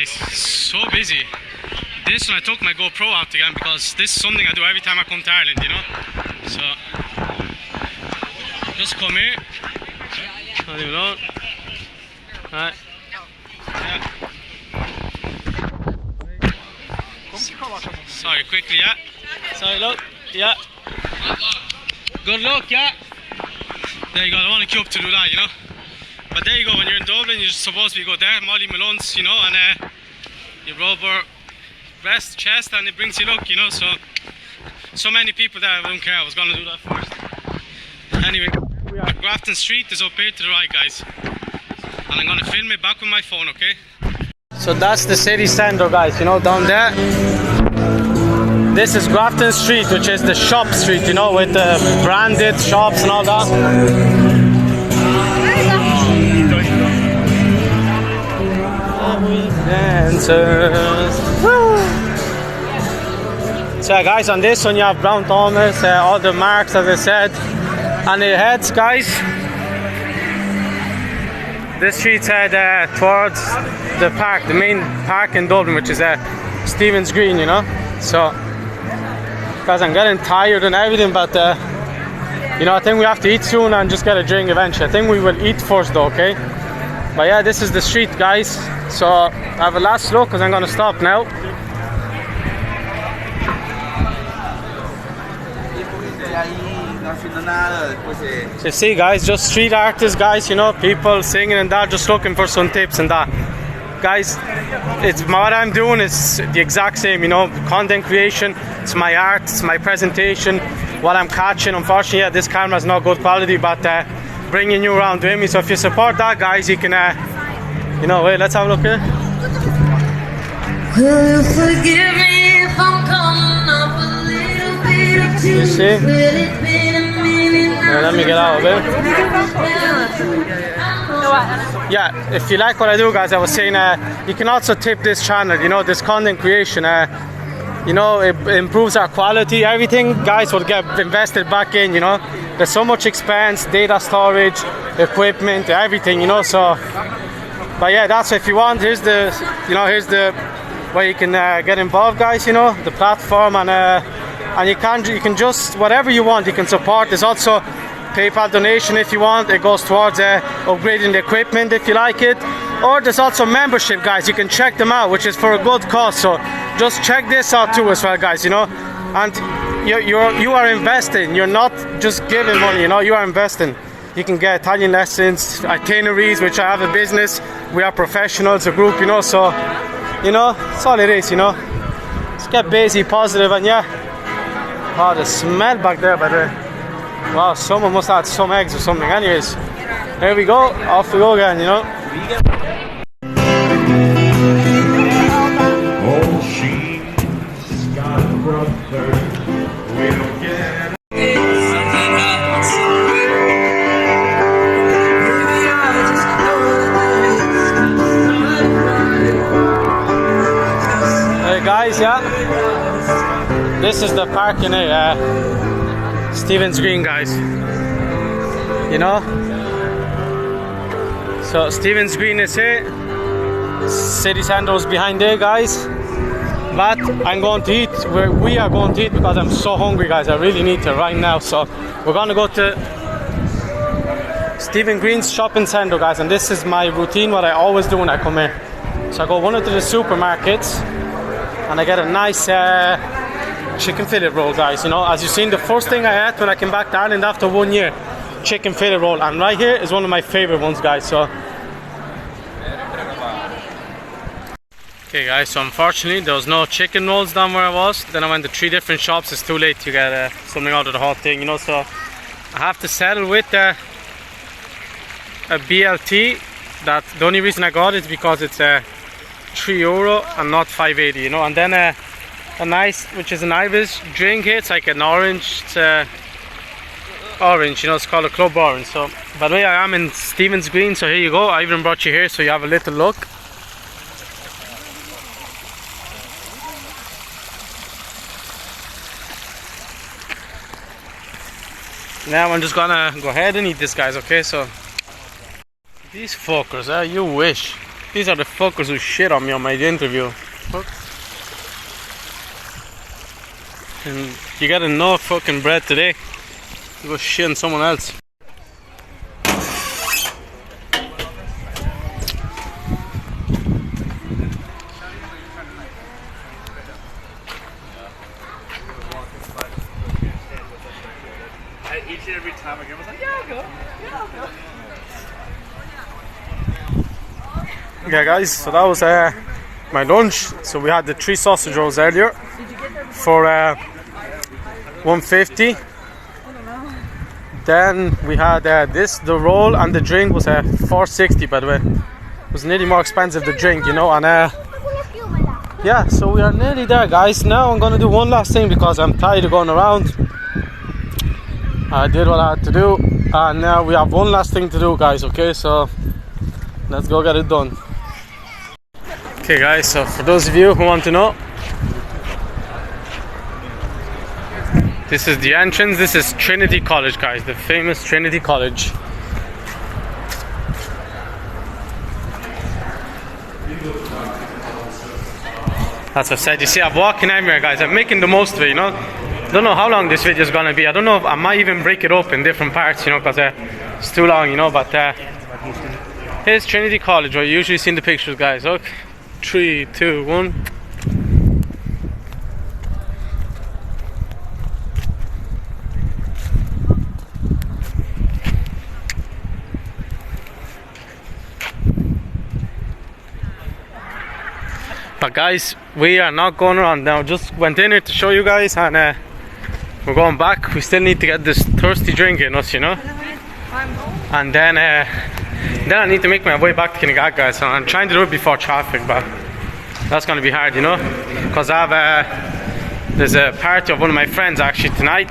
guys, so busy. This one I took my GoPro out again because this is something I do every time I come to Ireland, you know. So just come here. Not even alone. Alright. Yeah. Sorry, quickly, yeah. Sorry, look. Yeah. Good luck, yeah. There you go. I don't want to queue up to do that, you know. But there you go. When you're in Dublin, you're supposed to go there, Molly Malone's, you know, and you rub her breast, chest, and it brings you luck, you know. So many people there. I don't care. I was gonna do that first. Anyway, we are Grafton Street is up here to the right, guys. And I'm gonna film it back with my phone, okay? So that's the city centre, guys, you know, down there. This is Grafton Street, which is the shop street, you know, with the branded shops and all that. Dancers. So guys, on this one you have Brown Thomas, all the marks, as I said, and the heads, guys. This street's head towards the park, the main park in Dublin, which is Stephen's Green, you know. So, guys, I'm getting tired and everything, but you know, I think we have to eat soon and just get a drink eventually. I think we will eat first, though, okay? But yeah, this is the street, guys. So I have a last look because I'm gonna stop now. So you see, guys, just street artists, guys, you know, people singing and that, just looking for some tips and that. Guys, it's what I'm doing is the exact same, you know, content creation. It's my art, it's my presentation, what I'm catching. Unfortunately, yeah, this camera is not good quality, but bringing you around with me. So if you support that, guys, you can, you know, wait, let's have a look here. Will you forgive me if I'm coming up a little bit too? You see? Yeah, let me get out of it. Yeah, if you like what I do, guys, I was saying you can also tip this channel, you know, this content creation. You know, it improves our quality. Everything, guys, will get invested back in, you know. There's so much expense, data storage, equipment, everything, you know. So, but yeah, that's if you want. Here's the, you know, here's the way you can get involved, guys. You know, the platform, and you can just whatever you want. You can support. There's also PayPal donation if you want. It goes towards upgrading the equipment if you like it. Or there's also membership, guys. You can check them out, which is for a good cause. So just check this out too as well, guys. You know, and you are investing. You're not just giving money. You know, you are investing. You can get Italian lessons, itineraries, which I have a business. We are professionals, a group. You know, so you know, that's all it is. You know, just get busy, positive, and yeah. Oh, the smell back there, by the way. Wow, someone must have had some eggs or something. Anyways, here we go. Off we go again, you know. Oh, she's got a brother. We'll get Hey guys, yeah. This is the parking area. Stephen's Green, guys, you know. So Stephen's Green is here, city centre is behind there, guys. But I'm going to eat, we are going to eat because I'm so hungry, guys. I really need to right now. So we're going to go to Stephen Green's shopping centre, guys, and this is my routine, what I always do when I come here. So I go one into the supermarkets and I get a nice chicken fillet roll, guys. You know, as you've seen, the first thing I ate when I came back to Ireland after 1 year, chicken fillet roll, and right here is one of my favorite ones, guys. So okay, guys, so unfortunately there was no chicken rolls down where I was. Then I went to 3 different shops. It's too late to get something out of the hot thing, you know, so I have to settle with a BLT. That the only reason I got it is because it's €3 and not $5.80, you know. And then a nice, which is an Irish drink here. It's like an orange, it's orange, you know, it's called a club orange. So by the way, I am in Stephen's Green, so here you go. I even brought you here so you have a little look. Now I'm just gonna go ahead and eat this, guys, okay? So these fuckers, you wish. These are the fuckers who shit on me on my interview. Fuck. And you got enough fucking bread today. You go shit on someone else. Each and every time again, I was like, yeah, I'll go. Yeah, I'll go. Yeah, guys, so that was my lunch. So we had the 3 sausage rolls earlier for $1.50. Then we had this, the roll, and the drink was $4.60, by the way. It was nearly more expensive, the drink, you know. And yeah, so we are nearly there, guys. Now I'm gonna do one last thing because I'm tired of going around. I did what I had to do, and now we have one last thing to do, guys. Okay, so let's go get it done. Okay, guys, so for those of you who want to know, this is the entrance. This is Trinity College, guys, the famous Trinity College. That's what I said. You see, I'm walking everywhere, guys. I'm making the most of it, you know. Don't know how long this video is gonna be. I don't know if I might even break it up in different parts, you know, because it's too long, you know. But here's Trinity College, where you usually see in the pictures, guys. Look, 3, 2, 1. But guys, we are not going around now. Just went in here to show you guys, and we're going back. We still need to get this thirsty drink in us, you know. And then I need to make my way back to Kinnegad, guys. So I'm trying to do it before traffic, but that's going to be hard, you know, because I have there's a party of one of my friends actually tonight.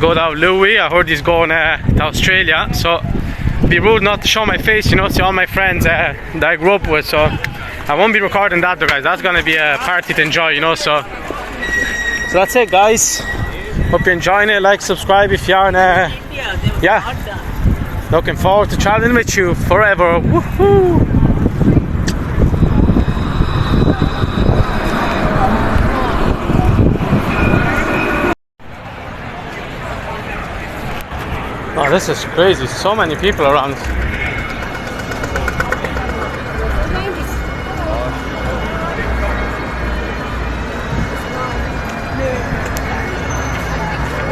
Go down Louis. I heard he's going to Australia, so it'd be rude not to show my face, you know, see all my friends that I grew up with. So I won't be recording that though, guys. That's going to be a party to enjoy, you know. So that's it, guys. Hope you're enjoying it. Like, subscribe if you aren't. Yeah, looking forward to traveling with you forever. Woohoo! Oh, this is crazy. So many people around.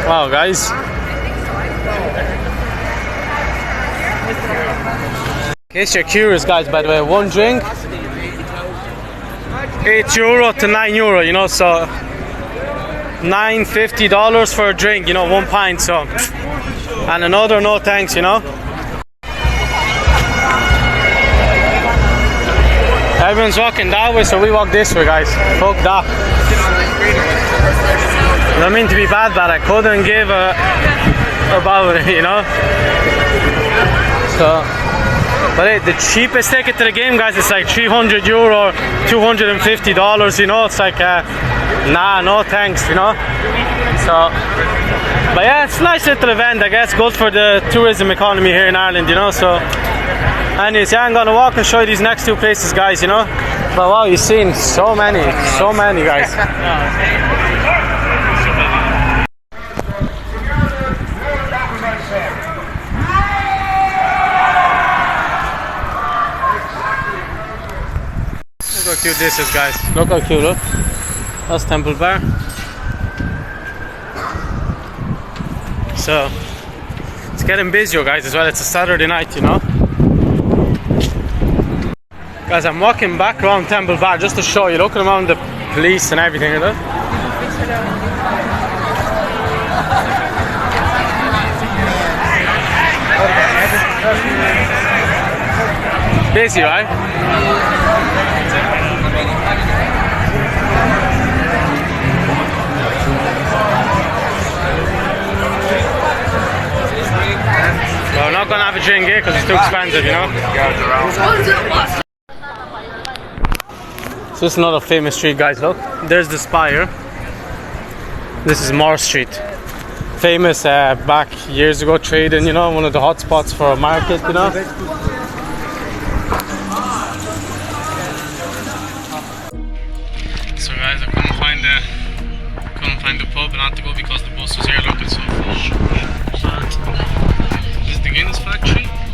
Wow, guys. In case you're curious, guys, by the way, one drink, €8 to €9, you know, so $9.50 for a drink, you know, 1 pint, so, and another no thanks, you know. Everyone's walking that way, so we walk this way, guys. Fuck that. I don't mean to be bad, but I couldn't give about it, you know. So, but hey, the cheapest ticket to the game, guys, it's like €300, $250, you know. It's like, nah, no thanks, you know. So, but yeah, it's a nice little event, I guess. Good for the tourism economy here in Ireland, you know. So, anyways, yeah, I'm gonna walk and show you these next 2 places, guys, you know. But wow, you've seen so many, guys. Look how cute this is, guys. Look how cute, look. That's Temple Bar. So, it's getting busier, guys, as well. It's a Saturday night, you know. Guys, I'm walking back around Temple Bar just to show you. Looking around the police and everything, you know. Busy, right? Well, we're not gonna have a drink here because it's too expensive, you know. So this is another famous street, guys. Look, there's the Spire. This is Moore Street. Famous back years ago, trading, you know, one of the hotspots for a market, you know. not to go because the bus was here looking so full. But this is the Guinness factory.